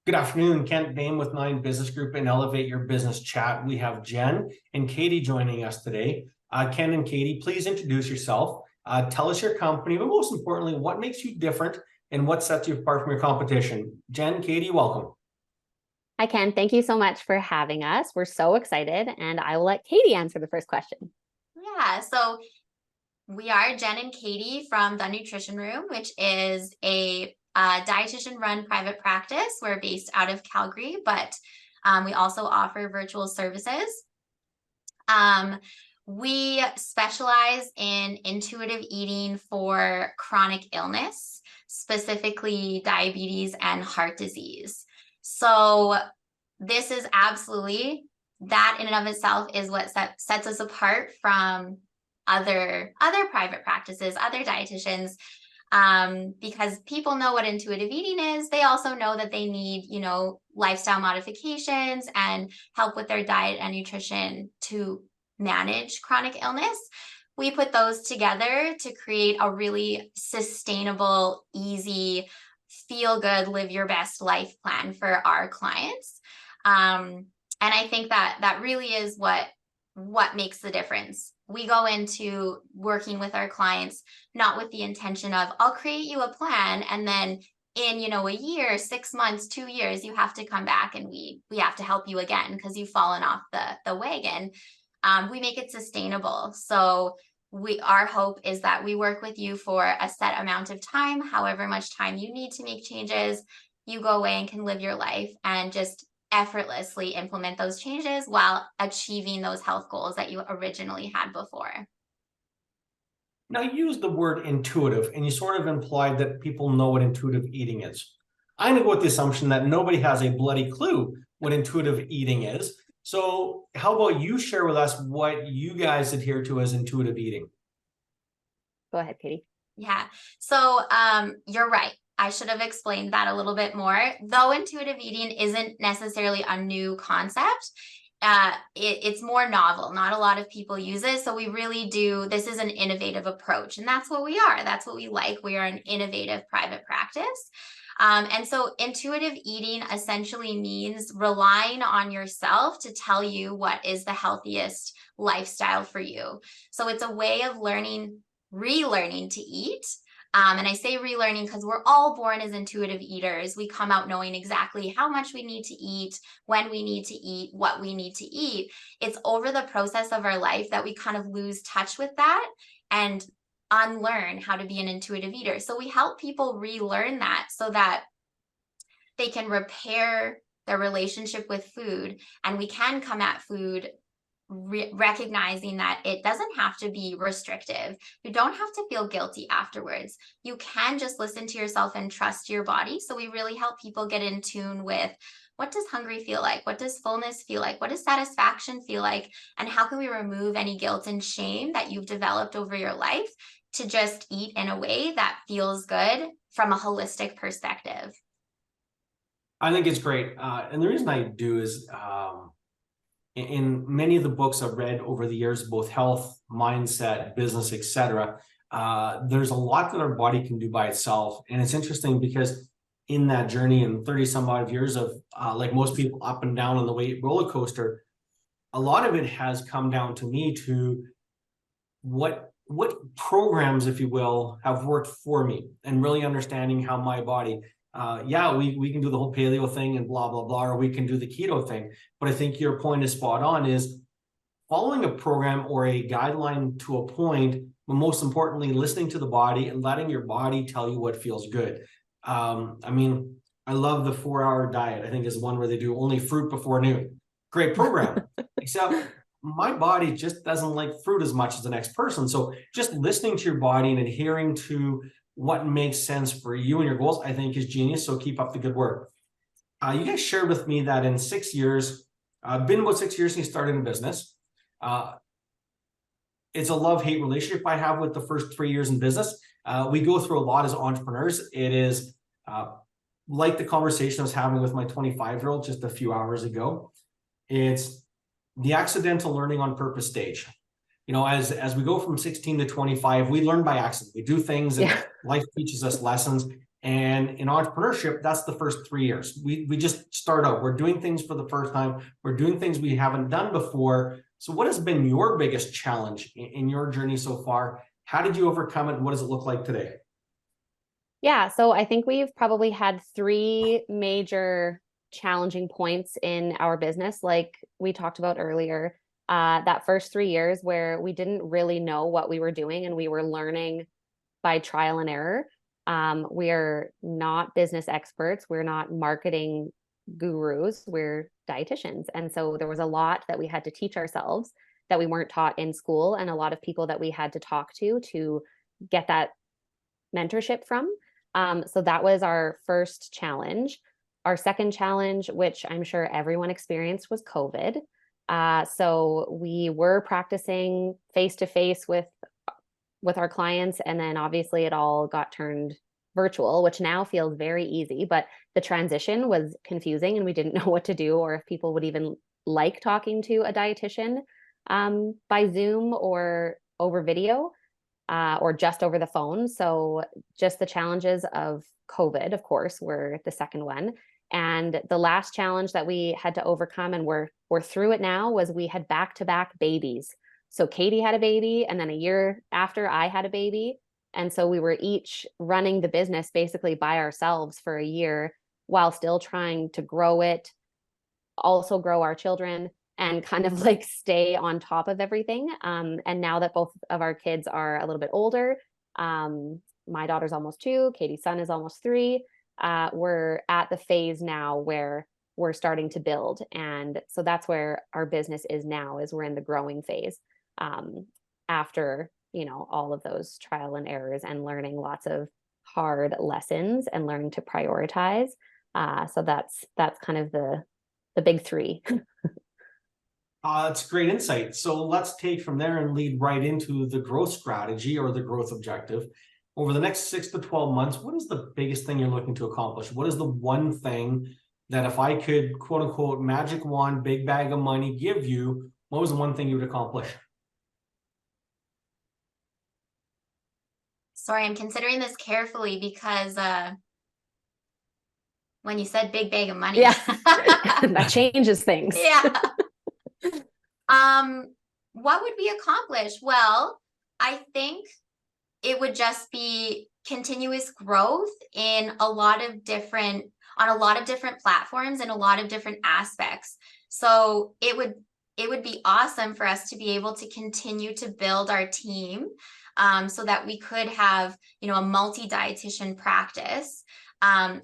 Good afternoon, Kent Boehm with Nine Business Group and Elevate Your Business Chat. We have Jen and Katie joining us today. Ken and Katie, please introduce yourself. Tell us your company, but most importantly, what makes you different and what sets you apart from your competition. Jen, Katie, welcome. Hi, Ken. Thank you so much for having us. We're so excited, and I will let Katie answer the first question. Yeah, so we are Jen and Katie from The Nutrition Room, which is a dietitian-run private practice. We're based out of Calgary, but we also offer virtual services. We specialize in intuitive eating for chronic illness, specifically diabetes and heart disease. So this is absolutely, that in and of itself is what sets us apart from other private practices, other dietitians, because people know what intuitive eating is. They also know that they need, lifestyle modifications and help with their diet and nutrition to manage chronic illness. We put those together to create a really sustainable, easy, feel good, live your best life plan for our clients. And I think that really is what makes the difference. We go into working with our clients not with the intention of, I'll create you a plan, and then in a year, 6 months, 2 years, you have to come back and we have to help you again because you've fallen off the wagon. We make it sustainable. So our hope is that we work with you for a set amount of time, however much time you need to make changes. You go away and can live your life and just effortlessly implement those changes while achieving those health goals that you originally had before. Now, you used the word intuitive, and you sort of implied that people know what intuitive eating is. I'm going to go with the assumption that nobody has a bloody clue what intuitive eating is. So how about you share with us what you guys adhere to as intuitive eating? Go ahead, Katie. Yeah. So you're right. I should have explained that a little bit more. Though intuitive eating isn't necessarily a new concept, it's more novel. Not a lot of people use it. So we really do, this is an innovative approach. And that's what we are. That's what we like. We are an innovative private practice. And so intuitive eating essentially means relying on yourself to tell you what is the healthiest lifestyle for you. So it's a way of relearning to eat. And I say relearning because we're all born as intuitive eaters. We come out knowing exactly how much we need to eat, when we need to eat, what we need to eat. It's over the process of our life that we kind of lose touch with that and unlearn how to be an intuitive eater. So we help people relearn that so that they can repair their relationship with food, and we can come at food recognizing that it doesn't have to be restrictive. You don't have to feel guilty afterwards. You can just listen to yourself and trust your body. So we really help people get in tune with, what does hungry feel like? What does fullness feel like? What does satisfaction feel like? And how can we remove any guilt and shame that you've developed over your life to just eat in a way that feels good from a holistic perspective? I think it's great. And the reason I do is in many of the books I've read over the years, both health, mindset, business, etc., there's a lot that our body can do by itself. And it's interesting because in that journey in 30 some odd years of, like most people, up and down on the weight roller coaster, a lot of it has come down to me to what programs, if you will, have worked for me, and really understanding how my body, we can do the whole paleo thing and blah, blah, blah, or we can do the keto thing. But I think your point is spot on, is following a program or a guideline to a point, but most importantly, listening to the body and letting your body tell you what feels good. I love the 4-hour diet. I think is one where they do only fruit before noon. Great program, except my body just doesn't like fruit as much as the next person. So just listening to your body and adhering to what makes sense for you and your goals, I think, is genius. So keep up the good work. You guys shared with me that in 6 years, been about 6 years since you started in business. It's a love-hate relationship I have with the first 3 years in business. We go through a lot as entrepreneurs. It is like the conversation I was having with my 25-year-old just a few hours ago. It's the accidental learning on purpose stage. As we go from 16 to 25, we learn by accident. We do things and life teaches us lessons. And in entrepreneurship, that's the first 3 years. We just start out. We're doing things for the first time. We're doing things we haven't done before. So what has been your biggest challenge in your journey so far? How did you overcome it? What does it look like today? Yeah, so I think we've probably had three major challenging points in our business, like we talked about earlier. That first 3 years where we didn't really know what we were doing and we were learning by trial and error. We're not business experts. We're not marketing gurus. We're dietitians. And so there was a lot that we had to teach ourselves that we weren't taught in school, and a lot of people that we had to talk to get that mentorship from. So that was our first challenge. Our second challenge, which I'm sure everyone experienced, was COVID. So we were practicing face to face with our clients, and then obviously it all got turned virtual, which now feels very easy, but the transition was confusing and we didn't know what to do, or if people would even like talking to a dietitian by Zoom or over video, or just over the phone. So just the challenges of COVID, of course, were the second one. And the last challenge that we had to overcome, and we're through it now, was we had back-to-back babies. So Katie had a baby, and then a year after I had a baby. And so we were each running the business basically by ourselves for a year while still trying to grow it, also grow our children, and kind of like stay on top of everything. And now that both of our kids are a little bit older, my daughter's almost 2, Katie's son is almost 3. We're at the phase now where we're starting to build. And so that's where our business is now, is we're in the growing phase, after, all of those trial and errors and learning lots of hard lessons and learning to prioritize. So that's kind of the big three. It's great insight. So let's take from there and lead right into the growth strategy or the growth objective. Over the next 6 to 12 months, what is the biggest thing you're looking to accomplish? What is the one thing that, if I could, quote unquote, magic wand, big bag of money give you, what was the one thing you would accomplish? Sorry, I'm considering this carefully because when you said big bag of money. Yeah. That changes things. Yeah. What would we accomplish? Well, I think it would just be continuous growth in on a lot of different platforms and a lot of different aspects. So it would be awesome for us to be able to continue to build our team, so that we could have, a multi-dietitian practice.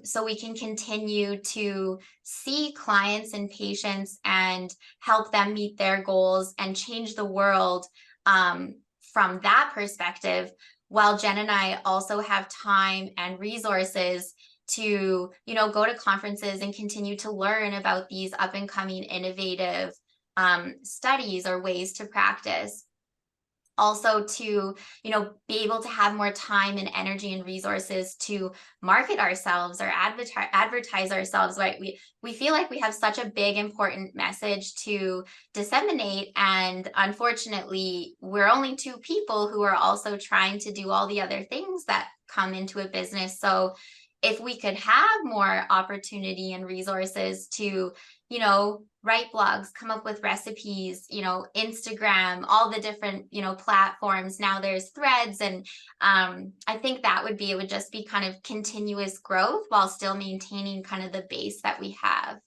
So we can continue to see clients and patients and help them meet their goals and change the world, from that perspective, while Jen and I also have time and resources to, go to conferences and continue to learn about these up and coming innovative studies or ways to practice. Also to, be able to have more time and energy and resources to market ourselves or advertise ourselves, right? We feel like we have such a big, important message to disseminate. And unfortunately, we're only 2 people who are also trying to do all the other things that come into a business. So if we could have more opportunity and resources to, write blogs, come up with recipes, Instagram, all the different, platforms. Now there's Threads. And I think it would just be kind of continuous growth while still maintaining kind of the base that we have.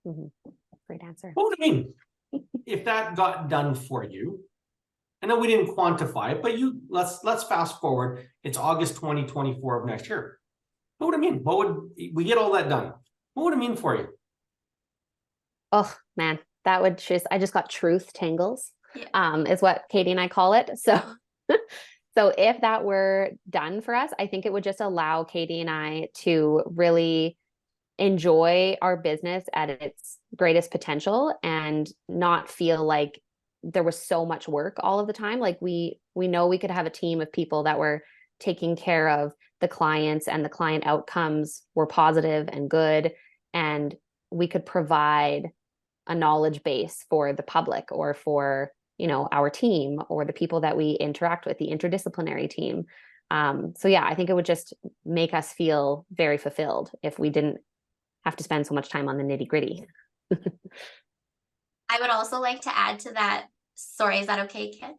Mm-hmm. Great answer. What would it mean if that got done for you? I know we didn't quantify it, but let's fast forward. It's August 2024 of next year. What would it mean? What would we get all that done? What would it mean for you? Oh man, that would I just got truth tingles, Yeah. Is what Katie and I call it. So, so if that were done for us, I think it would just allow Katie and I to really enjoy our business at its greatest potential and not feel like there was so much work all of the time. Like we know we could have a team of people that were taking care of the clients, and the client outcomes were positive and good, and we could provide a knowledge base for the public or for, our team or the people that we interact with, the interdisciplinary team. So yeah, I think it would just make us feel very fulfilled if we didn't have to spend so much time on the nitty gritty. I would also like to add to that. Sorry, is that okay, Kit?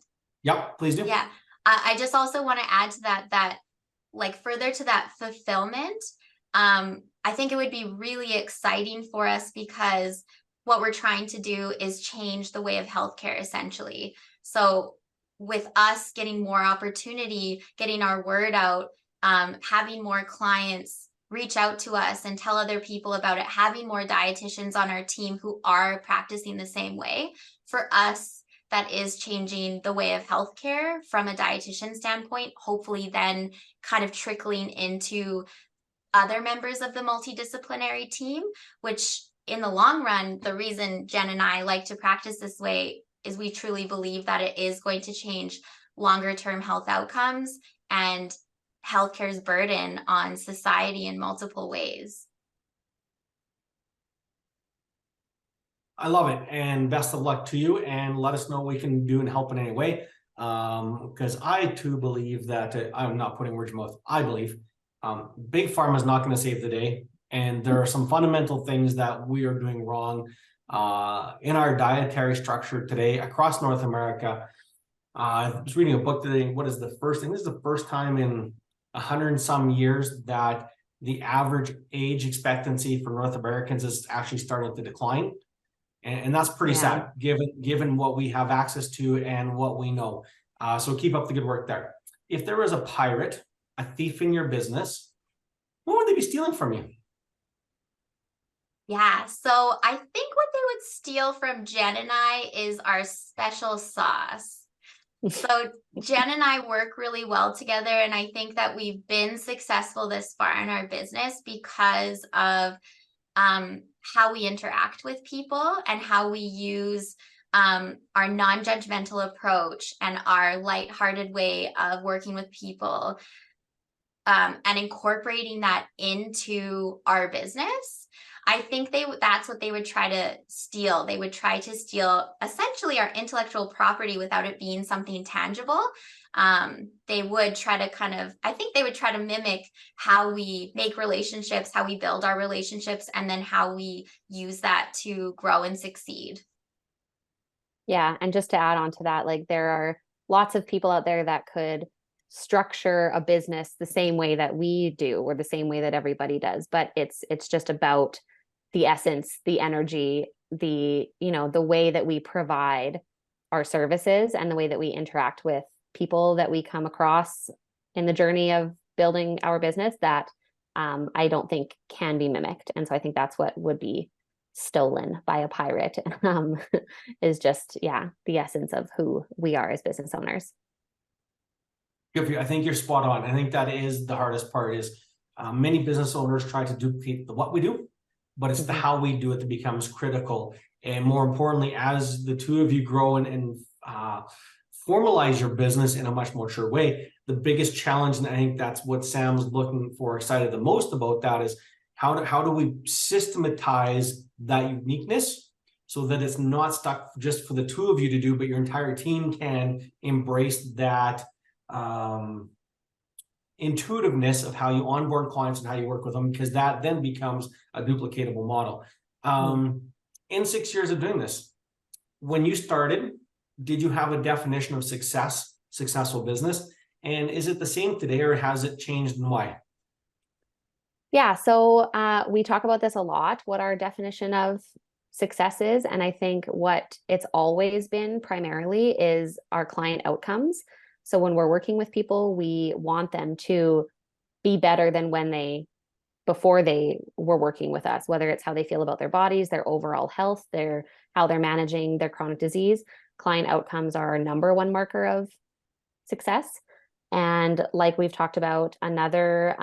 Yep, please do. Yeah. I just also want to add to that like further to that fulfillment. I think it would be really exciting for us because what we're trying to do is change the way of healthcare essentially. So with us getting more opportunity, getting our word out, having more clients reach out to us and tell other people about it, having more dietitians on our team who are practicing the same way, for us, that is changing the way of healthcare from a dietitian standpoint, hopefully then kind of trickling into other members of the multidisciplinary team, which in the long run, the reason Jen and I like to practice this way is we truly believe that it is going to change longer term health outcomes and healthcare's burden on society in multiple ways. I love it, and best of luck to you, and let us know what we can do and help in any way. Because I too believe that I'm not putting words in your mouth. I believe big pharma is not going to save the day, and there are some fundamental things that we are doing wrong in our dietary structure today across North America. I was reading a book today. What is the first thing? This is the first time in 100 and some years that the average age expectancy for North Americans is actually starting to decline. And that's pretty sad, given what we have access to and what we know. So keep up the good work there. If there was a pirate, a thief in your business, what would they be stealing from you? Yeah, so I think what they would steal from Jen and I is our special sauce. So Jen and I work really well together, and I think that we've been successful this far in our business because of how we interact with people and how we use our non-judgmental approach and our lighthearted way of working with people, and incorporating that into our business. I think that's what they would try to steal. They would try to steal essentially our intellectual property without it being something tangible. They would try to I think they would try to mimic how we make relationships, how we build our relationships, and then how we use that to grow and succeed. Yeah. And just to add on to that, like there are lots of people out there that could structure a business the same way that we do or the same way that everybody does. But it's just about the essence, the energy, the way that we provide our services and the way that we interact with people that we come across in the journey of building our business that I don't think can be mimicked. And so I think that's what would be stolen by a pirate is just, the essence of who we are as business owners. Good for you. I think you're spot on. I think that is the hardest part is many business owners try to duplicate what we do, but it's the how we do it that becomes critical. And more importantly, as the two of you grow and formalize your business in a much more mature way, the biggest challenge, and I think that's what Sam's looking for, excited the most about that, is how do we systematize that uniqueness so that it's not stuck just for the two of you to do, but your entire team can embrace that intuitiveness of how you onboard clients and how you work with them, because that then becomes a duplicatable model. In 6 years of doing this, when you started, did you have a definition of successful business? And is it the same today, or has it changed, and why? Yeah, so we talk about this a lot, what our definition of success is. And I think what it's always been primarily is our client outcomes. So when we're working with people, we want them to be better than before they were working with us, whether it's how they feel about their bodies, their overall health, how they're managing their chronic disease. Client outcomes are our number one marker of success. And like we've talked about, another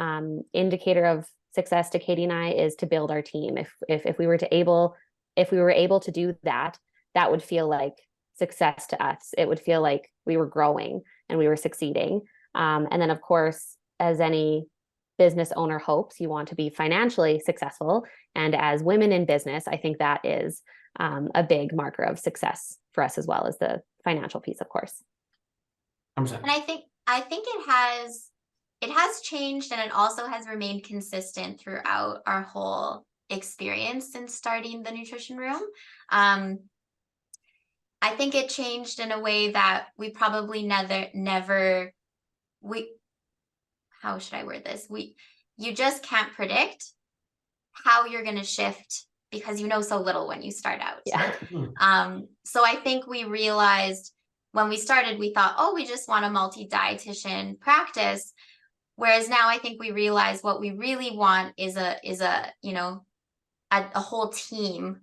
indicator of success to Katie and I is to build our team. If we were able to do that, that would feel like success to us. It would feel like we were growing and we were succeeding. And then, of course, as any business owner hopes, you want to be financially successful. And as women in business, I think that is a big marker of success for us, as well as the financial piece, of course. I'm And I think it has it has changed, and it also has remained consistent throughout our whole experience since starting the nutrition room. I think it changed in a way that we probably how should I word this? You just can't predict how you're going to shift because you know so little when you start out. Yeah. So I think we realized when we started, we thought, oh, we just want a multi-dietitian practice. Whereas now I think we realize what we really want is a whole team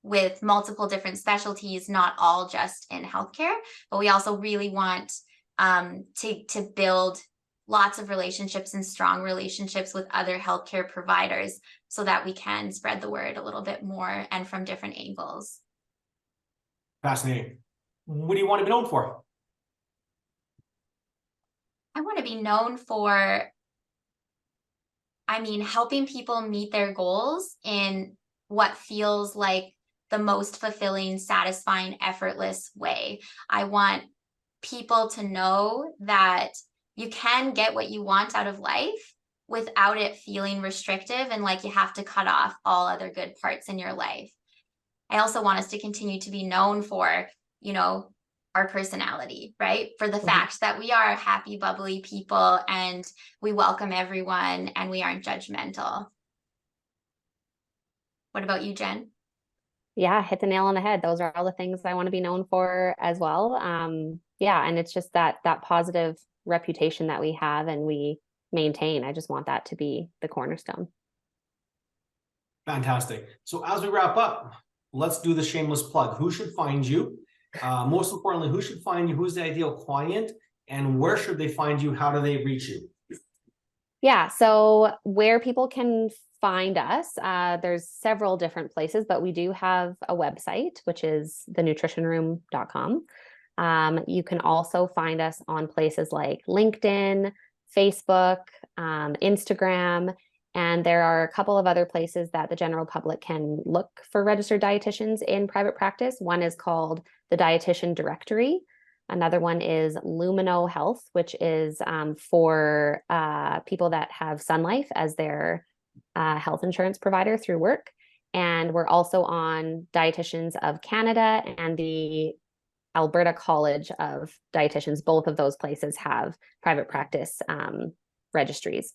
with multiple different specialties, not all just in healthcare, but we also really want to build lots of relationships and strong relationships with other healthcare providers so that we can spread the word a little bit more and from different angles. Fascinating. What do you want to be known for? I want to be known for, helping people meet their goals in what feels like the most fulfilling, satisfying, effortless way. I want people to know that you can get what you want out of life without it feeling restrictive and like you have to cut off all other good parts in your life. I also want us to continue to be known for, our personality, right? For the fact that we are happy, bubbly people and we welcome everyone and we aren't judgmental. What about you, Jen? Yeah, hit the nail on the head. Those are all the things I want to be known for as well. Yeah, and it's just that positive reputation that we have and we maintain. I just want that to be the cornerstone. Fantastic. So as we wrap up, let's do the shameless plug. Who should find you? Most importantly, who should find you? Who's the ideal client? And where should they find you? How do they reach you? Yeah, so where people can find us, there's several different places, but we do have a website, which is thenutritionroom.com. You can also find us on places like LinkedIn, Facebook, Instagram, and there are a couple of other places that the general public can look for registered dietitians in private practice. One is called the Dietitian Directory. Another one is Lumino Health, which is for people that have Sun Life as their health insurance provider through work. And we're also on Dietitians of Canada and the Alberta College of Dietitians. Both of those places have private practice registries.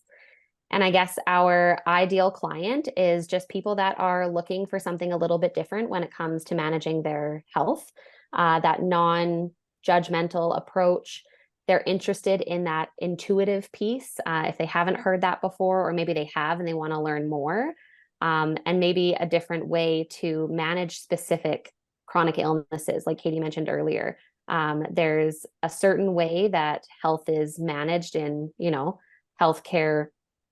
And I guess our ideal client is just people that are looking for something a little bit different when it comes to managing their health, that non-judgmental approach. They're interested in that intuitive piece. If they haven't heard that before, or maybe they have and they want to learn more, and maybe a different way to manage specific chronic illnesses, like Katie mentioned earlier. There's a certain way that health is managed in, healthcare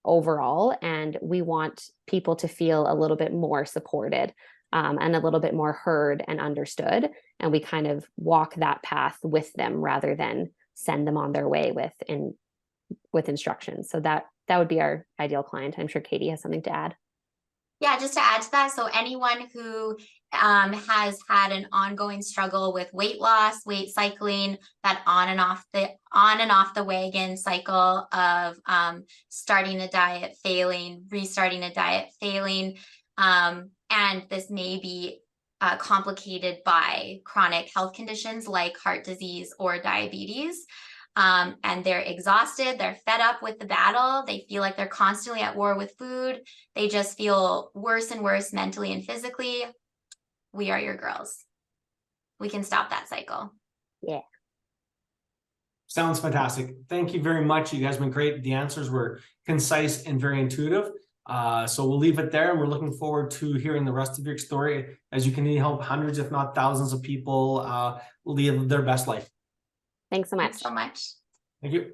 overall, and we want people to feel a little bit more supported and a little bit more heard and understood. And we kind of walk that path with them rather than send them on their way with instructions. So that would be our ideal client. I'm sure Katie has something to add. Yeah, just to add to that, so anyone who has had an ongoing struggle with weight loss, weight cycling, that on and off the wagon cycle of starting a diet, failing, restarting a diet, failing, and this may be complicated by chronic health conditions like heart disease or diabetes. And they're exhausted, they're fed up with the battle, they feel like they're constantly at war with food, they just feel worse and worse mentally and physically. We are your girls. We can stop that cycle. Yeah. Sounds fantastic. Thank you very much. You guys have been great. The answers were concise and very intuitive. So we'll leave it there, and we're looking forward to hearing the rest of your story as you can help hundreds, if not thousands of people live their best life. Thanks so much. Thanks so much. Thank you.